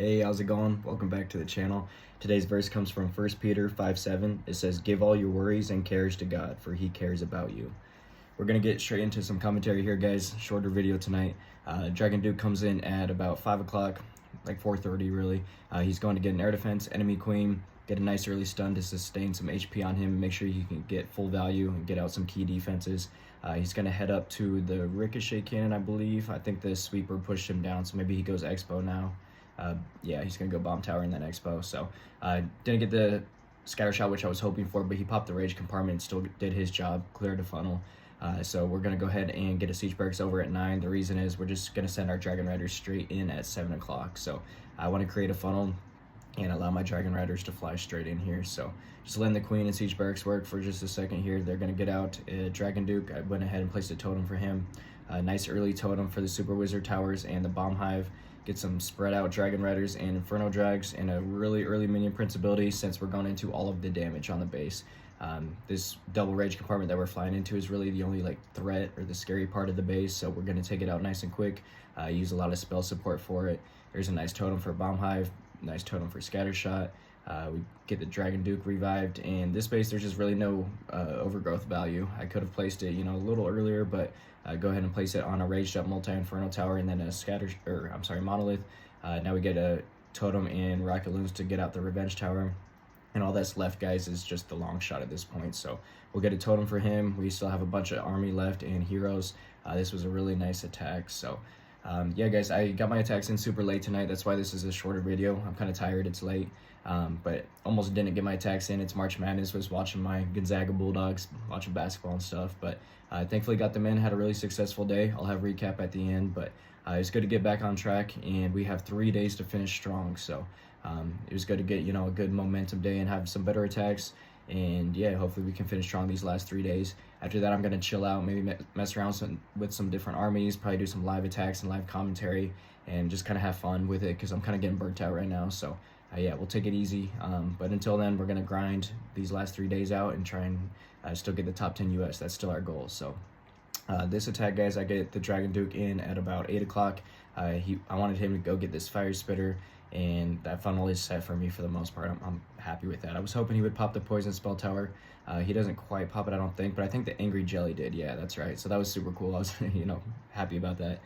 Hey, how's it going? Welcome back to the channel. Today's verse comes from 1 Peter 5:7. It says, "Give all your worries and cares to God, for he cares about you." We're going to get straight into some commentary here, guys. Shorter video tonight. Dragon Duke comes in at about 5 o'clock, like 4:30 really. He's going to get an air defense, enemy queen, get a nice early stun to sustain some HP on him, make sure he can get full value and get out some key defenses. He's going to head up to the ricochet cannon, I believe. I think the sweeper pushed him down, so maybe he goes expo now. Yeah, he's going to go bomb tower in that expo. So didn't get the scatter shot, which I was hoping for, but he popped the rage compartment and still did his job, cleared the funnel. So we're going to go ahead and get a siege barracks over at 9. The reason is we're just going to send our dragon riders straight in at 7 o'clock. So I want to create a funnel and allow my dragon riders to fly straight in here. So just letting the queen and siege barracks work for just a second here. They're going to get out Dragon Duke. I went ahead and placed a totem for him. A nice early totem for the super wizard towers and the bomb hive. Get some spread out dragon riders and inferno drags and a really early minion prince ability, since we're going into all of the damage on the base. This double rage compartment that we're flying into is really the only threat or the scary part of the base, so we're going to take it out nice and quick. Use a lot of spell support for it. There's a nice totem for bomb hive, nice totem for scatter shot. We get the Dragon Duke revived, and this base there's just really no overgrowth value. I could have placed it a little earlier, but go ahead and place it on a raged up multi-inferno tower and then a monolith. Now we get a totem and rocket loons to get out the revenge tower, and all that's left, guys, is just the long shot at this point. So we'll get a totem for him. We still have a bunch of army left and heroes. This was a really nice attack. So yeah, guys, I got my attacks in super late tonight. That's why this is a shorter video. I'm kind of tired. It's late, but almost didn't get my attacks in. It's March Madness. Was watching my Gonzaga Bulldogs, watching basketball and stuff, but thankfully got them in. Had a really successful day. I'll have a recap at the end, but it's good to get back on track, and we have 3 days to finish strong. So it was good to get a good momentum day and have some better attacks. And yeah, hopefully we can finish strong these last 3 days. After that, I'm going to chill out, maybe mess around with some different armies, probably do some live attacks and live commentary, and just kind of have fun with it, because I'm kind of getting burnt out right now. So yeah, we'll take it easy. But until then, we're going to grind these last 3 days out and try and still get the top 10 US. That's still our goal. So this attack, guys, I get the Dragon Duke in at about 8 o'clock. I wanted him to go get this fire spitter, and that funnel is set for me for the most part. I'm happy with that. I was hoping he would pop the poison spell tower. He doesn't quite pop it, I don't think, but I think the angry jelly did. Yeah, that's right. So that was super cool. I was happy about that.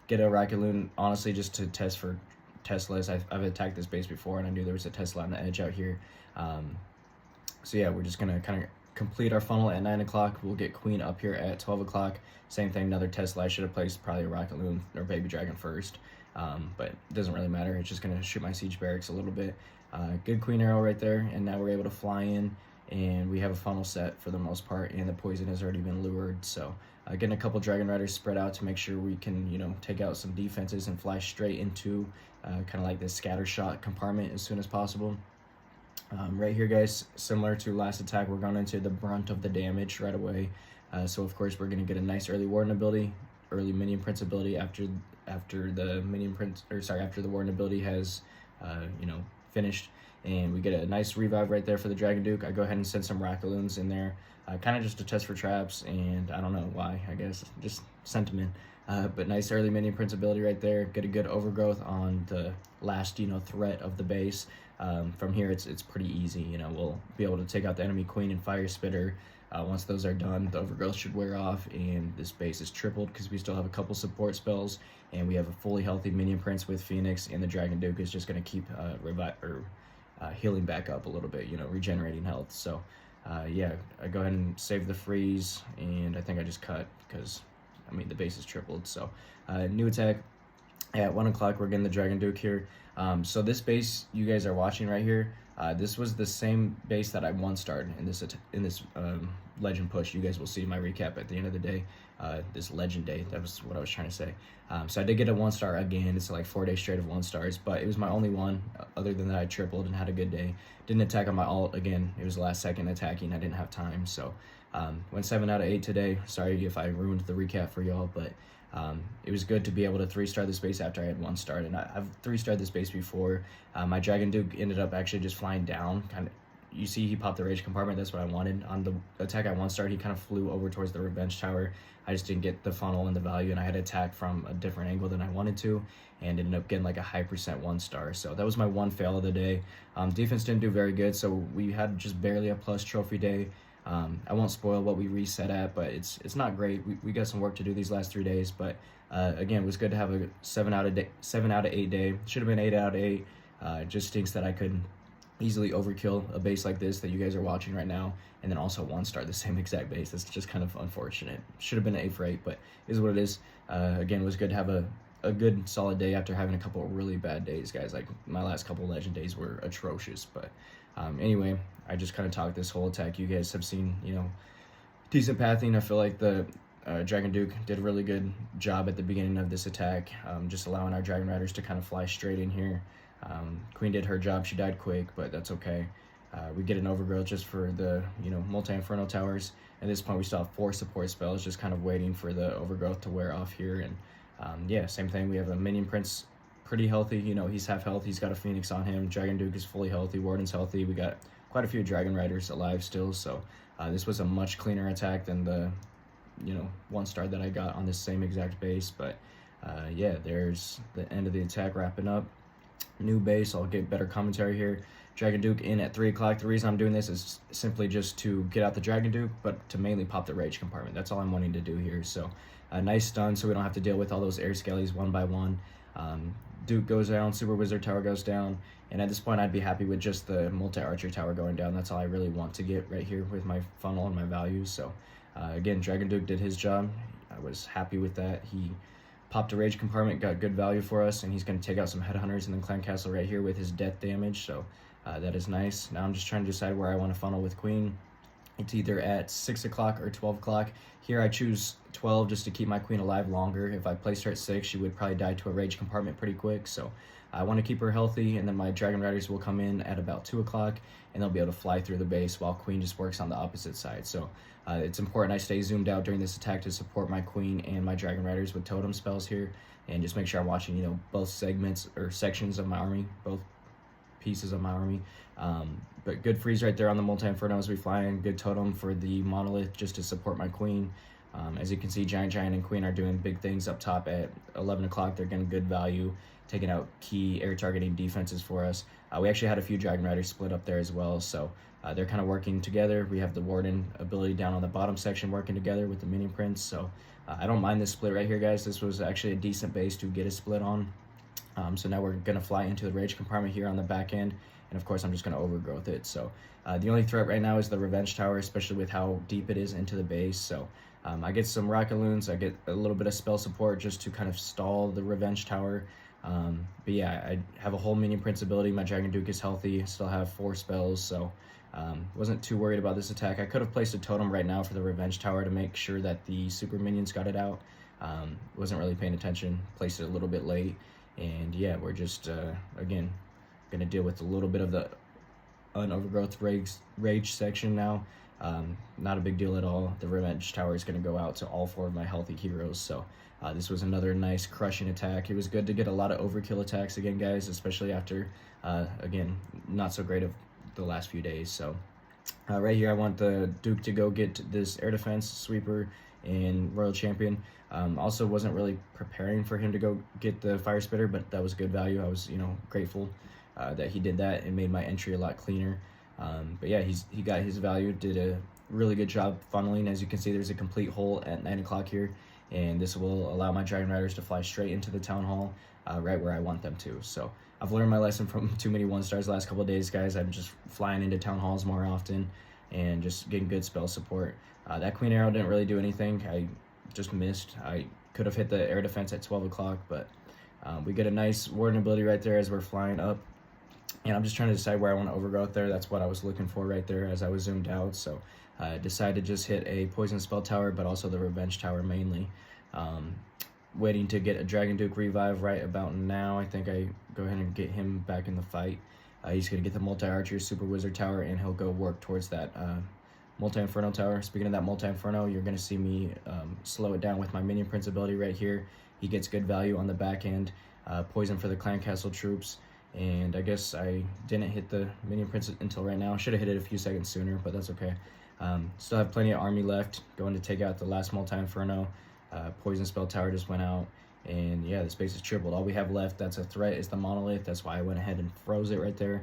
Get a rocket loon, honestly, just to test for Teslas. I've attacked this base before, and I knew there was a Tesla on the edge out here. So yeah, we're just gonna kind of complete our funnel at 9 o'clock. We'll get queen up here at 12 o'clock. Same thing, another Tesla. I should have placed probably a rocket loon or baby dragon first, but it doesn't really matter. It's just gonna shoot my siege barracks a little bit. Good queen arrow right there, and now we're able to fly in, and we have a funnel set for the most part, and the poison has already been lured. So getting a couple dragon riders spread out to make sure we can take out some defenses and fly straight into kind of like this scatter shot compartment as soon as possible. Right here, guys, similar to last attack, we're going into the brunt of the damage right away. So of course we're going to get a nice early warden ability, early minion prince ability after the warden ability has finished, and we get a nice revive right there for the Dragon Duke. I go ahead and send some rocket loons in there, kind of just to test for traps, and I don't know why. I guess just sentiment. But nice early minion prince ability right there. Get a good overgrowth on the last threat of the base. From here it's pretty easy. We'll be able to take out the enemy queen and fire spitter. Once those are done, the overgrowth should wear off, and this base is tripled because we still have a couple support spells, and we have a fully healthy minion prince with Phoenix, and the Dragon Duke is just going to keep healing back up a little bit, regenerating health. So yeah, I go ahead and save the freeze, and I think I just cut because the base is tripled. So new attack at 1 o'clock. We're getting the Dragon Duke here. So this base you guys are watching right here, this was the same base that I one-starred in this legend push. You guys will see my recap at the end of the day. This legend day, that was what I was trying to say. So I did get a 1-star again. It's like 4 days straight of 1-stars, but it was my only one. Other than that, I tripled and had a good day. Didn't attack on my ult again. It was the last second attacking. I didn't have time. So went 7 out of 8 today. Sorry if I ruined the recap for y'all, but it was good to be able to 3-star this base after I had 1-starred, and I've 3-starred this base before. My Dragon Duke ended up actually just flying down, kind of you see he popped the rage compartment. That's what I wanted. On the attack I one-starred, he kind of flew over towards the revenge tower. I just didn't get the funnel and the value, and I had to attack from a different angle than I wanted to, and ended up getting like a high percent 1-star. So that was my one fail of the day. Defense didn't do very good, so we had just barely a plus trophy day. I won't spoil what we reset at, but it's not great. We got some work to do these last 3 days, but again, it was good to have a 7 out of 8 day. Should have been 8 out of 8. It just stinks that I could easily overkill a base like this that you guys are watching right now, and then also 1-star the same exact base. That's just kind of unfortunate. Should have been 8 for 8, but is what it is. Again, it was good to have a good solid day after having a couple of really bad days, guys. Like my last couple legend days were atrocious, but anyway, I just kind of talked this whole attack. You guys have seen, you know, decent pathing. I feel like the Dragon Duke did a really good job at the beginning of this attack, just allowing our Dragon Riders to kind of fly straight in here. Queen did her job. She died quick, but that's okay. We get an overgrowth just for the, you know, multi-inferno towers. At this point, we still have 4 support spells, just kind of waiting for the overgrowth to wear off here. And yeah, same thing. We have a minion prince, pretty healthy. You know, he's half health. He's got a phoenix on him. Dragon Duke is fully healthy. Warden's healthy. We got quite a few Dragon Riders alive still. So this was a much cleaner attack than the, you know, 1-star that I got on this same exact base. But yeah, there's the end of the attack wrapping up. New base. I'll get better commentary here. Dragon Duke in at 3 o'clock. The reason I'm doing this is simply just to get out the Dragon Duke, but to mainly pop the rage compartment. That's all I'm wanting to do here. So a nice stun, so we don't have to deal with all those air skellies one by one. Duke goes down, Super Wizard Tower goes down, and at this point I'd be happy with just the multi-archer tower going down. That's all I really want to get right here with my funnel and my values. So again, Dragon Duke did his job. I was happy with that. He popped a rage compartment, got good value for us, and he's going to take out some headhunters and then clan castle right here with his death damage. So that is nice. Now I'm just trying to decide where I want to funnel with Queen. It's either at 6 o'clock or 12 o'clock. Here I choose 12 just to keep my Queen alive longer. If I placed her at 6, she would probably die to a rage compartment pretty quick. So I want to keep her healthy, and then my Dragon Riders will come in at about 2 o'clock, and they'll be able to fly through the base while Queen just works on the opposite side. So it's important I stay zoomed out during this attack to support my Queen and my Dragon Riders with totem spells here, and just make sure I'm watching, you know, both segments or sections of my army, both pieces of my army. But good freeze right there on the multi-inferno as we fly in. Good totem for the monolith just to support my Queen. As you can see, Giant and Queen are doing big things up top at 11 o'clock. They're getting good value, taking out key air targeting defenses for us. We actually had a few Dragon Riders split up there as well, so they're kind of working together. We have the Warden ability down on the bottom section working together with the Minion Prince, so I don't mind this split right here, guys. This was actually a decent base to get a split on. So now we're going to fly into the rage compartment here on the back end, and of course I'm just going to overgrowth it. So the only threat right now is the revenge tower, especially with how deep it is into the base. So I get some rocket loons, I get a little bit of spell support just to kind of stall the revenge tower. But yeah, I have a whole Minion Prince ability. My Dragon Duke is healthy, still have 4 spells, so wasn't too worried about this attack. I could have placed a totem right now for the revenge tower to make sure that the super minions got it out. Wasn't really paying attention, placed it a little bit late. And yeah, we're just, again, going to deal with a little bit of the unovergrowth rage section now. Not a big deal at all. The revenge tower is going to go out to all 4 of my healthy heroes. So this was another nice crushing attack. It was good to get a lot of overkill attacks again, guys, especially after, again, not so great of the last few days. So right here, I want the Duke to go get this air defense sweeper and Royal Champion. Also wasn't really preparing for him to go get the Fire Spitter, but that was good value. I was, you know, grateful that he did that and made my entry a lot cleaner. But yeah, he got his value, did a really good job funneling. As you can see, there's a complete hole at 9 o'clock here, and this will allow my Dragon Riders to fly straight into the Town Hall, right where I want them to. So I've learned my lesson from too many 1-stars the last couple of days, guys. I'm just flying into Town Halls more often and just getting good spell support. That Queen Arrow didn't really do anything. I just missed. I could have hit the air defense at 12 o'clock, but we get a nice Warden ability right there as we're flying up. And I'm just trying to decide where I want to overgrowth there. That's what I was looking for right there as I was zoomed out. So I decided to just hit a Poison Spell Tower, but also the Revenge Tower mainly. Waiting to get a Dragon Duke revive right about now. I think I go ahead and get him back in the fight. He's going to get the Multi-Archer Super Wizard Tower, and he'll go work towards that Multi-Inferno Tower. Speaking of that Multi-Inferno, you're going to see me slow it down with my Minion Prince ability right here. He gets good value on the back end. Poison for the Clan Castle troops. and I guess I didn't hit the minion prince until right now. Should have hit it a few seconds sooner, but that's okay. Still have plenty of army left, going to take out the last multi-inferno. Poison spell tower just went out, and yeah, the space is tripled. All we have left that's a threat is the monolith. That's why I went ahead and froze it right there.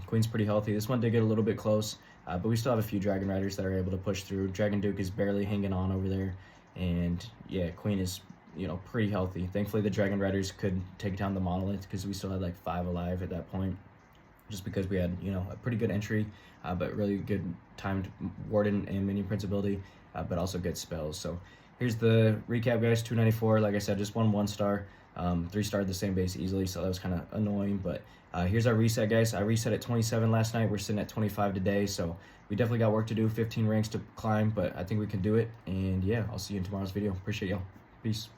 Queen's pretty healthy. This one did get a little bit close, but we still have a few dragon riders that are able to push through. Dragon Duke is barely hanging on over there, and yeah, Queen is, you know, pretty healthy. Thankfully the dragon riders could take down the monolith because we still had like 5 alive at that point, just because we had, you know, a pretty good entry, but really good timed warden and minion prince ability, but also good spells. So here's the recap, guys. 294, like I said, just won 1 star. 3-starred the same base easily, so that was kind of annoying. But here's our reset, guys. I reset at 27 last night. We're sitting at 25 today, so we definitely got work to do. 15 ranks to climb, but I think we can do it. And yeah, I'll see you in tomorrow's video. Appreciate y'all. Peace.